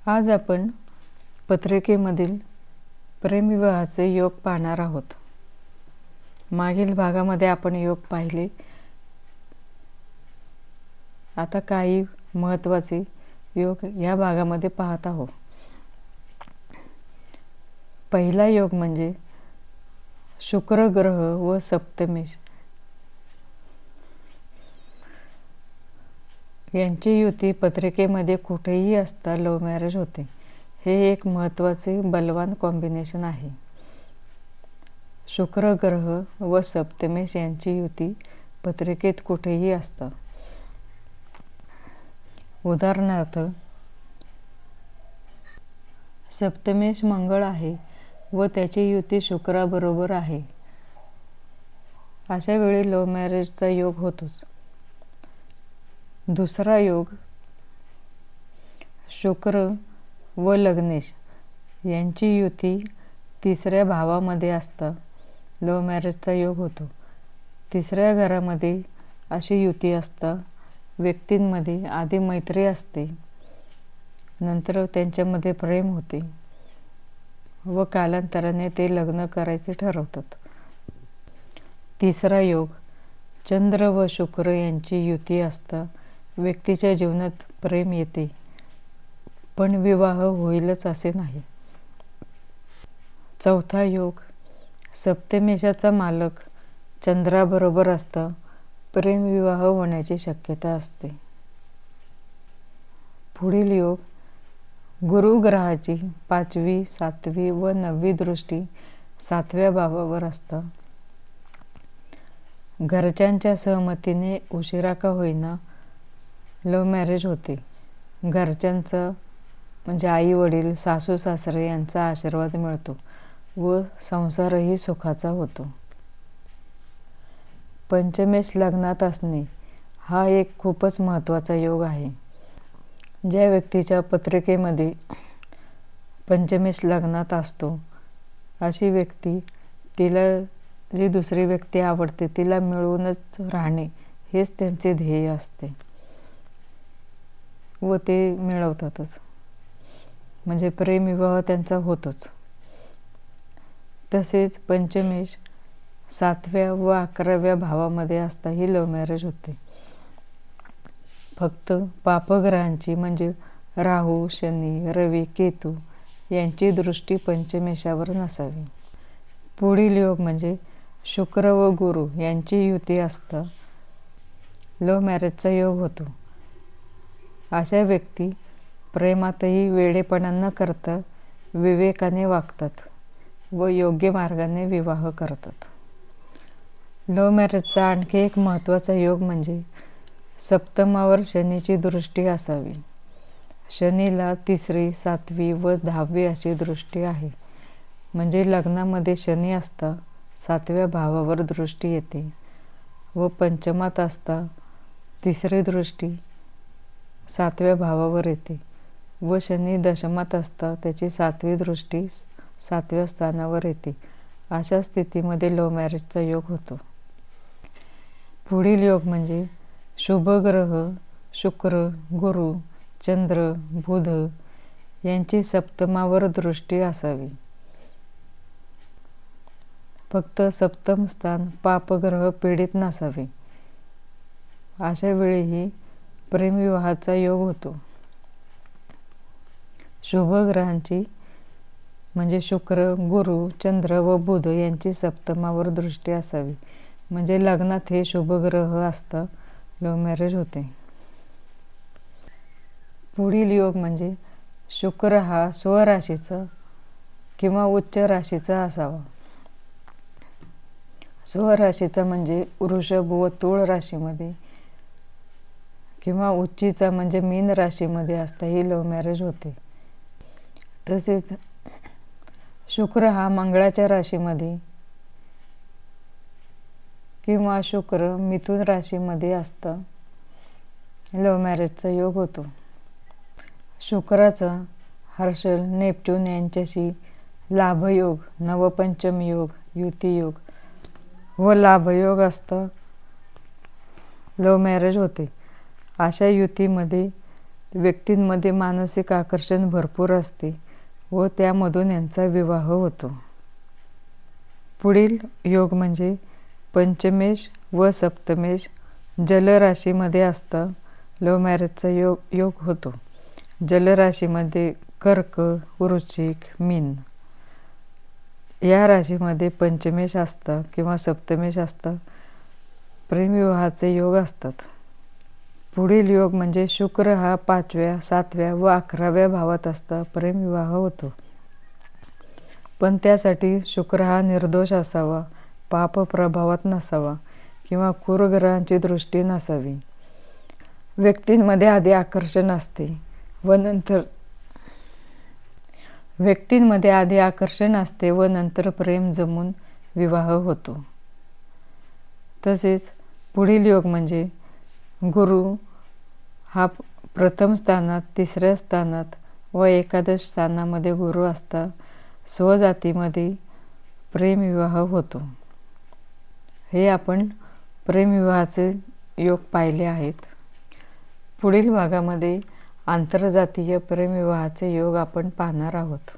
आज आपण पत्रिकेमधील प्रेमविवाहाचे योग पाहणार आहोत। मागील भागामध्ये आपण योग पाहिले। आता काही महत्त्वाचे योग या भागामध्ये पाहत आहोत। पहिला योग म्हणजे शुक्र ग्रह व सप्तमेश यांची युती पत्रिकेमध्ये कुठेही असता लव्ह मॅरेज होते। हे एक महत्त्वाचे बलवान कॉम्बिनेशन आहे। शुक्र ग्रह व सप्तमेश यांची युती पत्रिकेत कुठेही असता। उदाहरणार्थ सप्तमेश मंगळ आहे व त्याची युती शुक्राबरोबर आहे, अशा वेळी लव्ह मॅरेजचा योग होतोच। दुसरा योग शुक्र व लग्नेश यांची युती तिसऱ्या भावामध्ये असता लव्ह मॅरेजचा योग होतो। तिसऱ्या घरामध्ये अशी युती असता व्यक्तींमध्ये आधी मैत्री असते, नंतर त्यांच्यामध्ये प्रेम होते व कालांतराने ते लग्न करायचे ठरवतात। तिसरा योग चंद्र व शुक्र यांची युती असता व्यक्तीच्या जीवनात प्रेम येते, पण विवाह होईलच असे नाही। चौथा योग सप्तमेशाचा मालक चंद्राबरोबर असता प्रेमविवाह होण्याची शक्यता असते। पुढील योग गुरु ग्रहाची 5वी, 7वी व 9वी दृष्टी 7व्या भावावर असता घरच्यांच्या सहमतीने उशिरा का होईना लव्ह मॅरेज होते। घरच्यांचा म्हणजे आई वडील, सासू सासरे यांचा आशीर्वाद मिळतो व संसारही सुखाचा होतो। पंचमेश लग्नात असणे हा एक खूपच महत्त्वाचा योग आहे। ज्या व्यक्तीच्या पत्रिकेमध्ये पंचमेश लग्नात असतो अशी व्यक्ती, तिला जी दुसरी व्यक्ती आवडते तिला मिळवूनच राहणे हेच त्यांचे ध्येय असते व ते मिळवतातच, म्हणजे प्रेमविवाह त्यांचा होतोच। तसेच पंचमेश 7व्या व 11व्या भावामध्ये असता ही लव्ह मॅरेज होते। फक्त पापग्रहांची म्हणजे राहू, शनी, रवी, केतू यांची दृष्टी पंचमेशावर नसावी। पुढील योग म्हणजे शुक्र व गुरु यांची युती असता लव्ह मॅरेजचा योग होतो। अशा व्यक्ती प्रेमातही वेडेपणा न करता विवेकाने वागतात व योग्य मार्गाने विवाह करतात। लव्ह मॅरेजचा आणखी एक महत्त्वाचा योग म्हणजे सप्तमावर शनीची दृष्टी असावी। शनीला 3री, 7वी व 10वी अशी दृष्टी आहे, म्हणजे लग्नामध्ये शनी असता 7व्या भावावर दृष्टी येते व पंचमात असता 3री दृष्टी 7व्या भावावर येते व शनी दशमात असता त्याची 7वी दृष्टी 7व्या स्थानावर येते। अशा स्थितीमध्ये लव्ह मॅरेजचा योग होतो। पुढील योग म्हणजे शुभ ग्रह शुक्र, गुरु, चंद्र, बुध यांची सप्तमावर दृष्टी असावी। फक्त सप्तम स्थान पापग्रह पीडित नसावे, अशा वेळीही प्रेमविवाहाचा योग होतो। शुभ ग्रहांची म्हणजे शुक्र, गुरु, चंद्र व बुध यांची सप्तमावर दृष्टी असावी, म्हणजे लग्नात हे शुभ ग्रह असता लव्ह मॅरेज होते। पुढील योग म्हणजे शुक्र हा स्वराशीचा किंवा उच्च राशीचा असावा। स्वराशीचा म्हणजे वृषभ व तुळ राशीमध्ये किंवा उच्चीचा म्हणजे मीन राशीमध्ये असता ही लव्ह मॅरेज होते। तसेच शुक्र हा मंगळाच्या राशीमध्ये किंवा शुक्र मिथुन राशीमध्ये असता लव्ह मॅरेजचा योग होतो। शुक्राचा हर्षल, नेपच्यून यांच्याशी लाभयोग, नवपंचम योग, युतियोग व लाभयोग असता लव्ह मॅरेज होते। अशा युतीमध्ये व्यक्तींमध्ये मानसिक आकर्षण भरपूर असते व त्यामधून यांचा विवाह होतो. पुढील योग म्हणजे पंचमेश व सप्तमेश जलराशीमध्ये असतं. लव्ह मॅरेजचा योग होतो. जलराशीमध्ये कर्क, वृश्चिक, मीन या राशीमध्ये पंचमेश असतं किंवा सप्तमेश असतं. प्रेमविवाहाचे योग असतात. पुढील योग म्हणजे शुक्र हा 5व्या, 7व्या व 11व्या भावात असता प्रेमविवाह होतो. पण त्यासाठी शुक्र हा निर्दोष असावा, पाप प्रभावात नसावा किंवा क्रूर ग्रहांची दृष्टी नसावी. व्यक्तींमध्ये आधी आकर्षण असते व नंतर प्रेम जमून विवाह होतो. तसेच पुढील योग म्हणजे गुरु हा प्रथम स्थानात, 3ऱ्या स्थानात व एकादश स्थानामध्ये गुरु असता स्वजातीमध्ये प्रेमविवाह होतो. हे आपण प्रेमविवाहाचे योग पाहिले आहेत. पुढील भागामध्ये आंतरजातीय प्रेमविवाहाचे योग आपण पाहणार आहोत.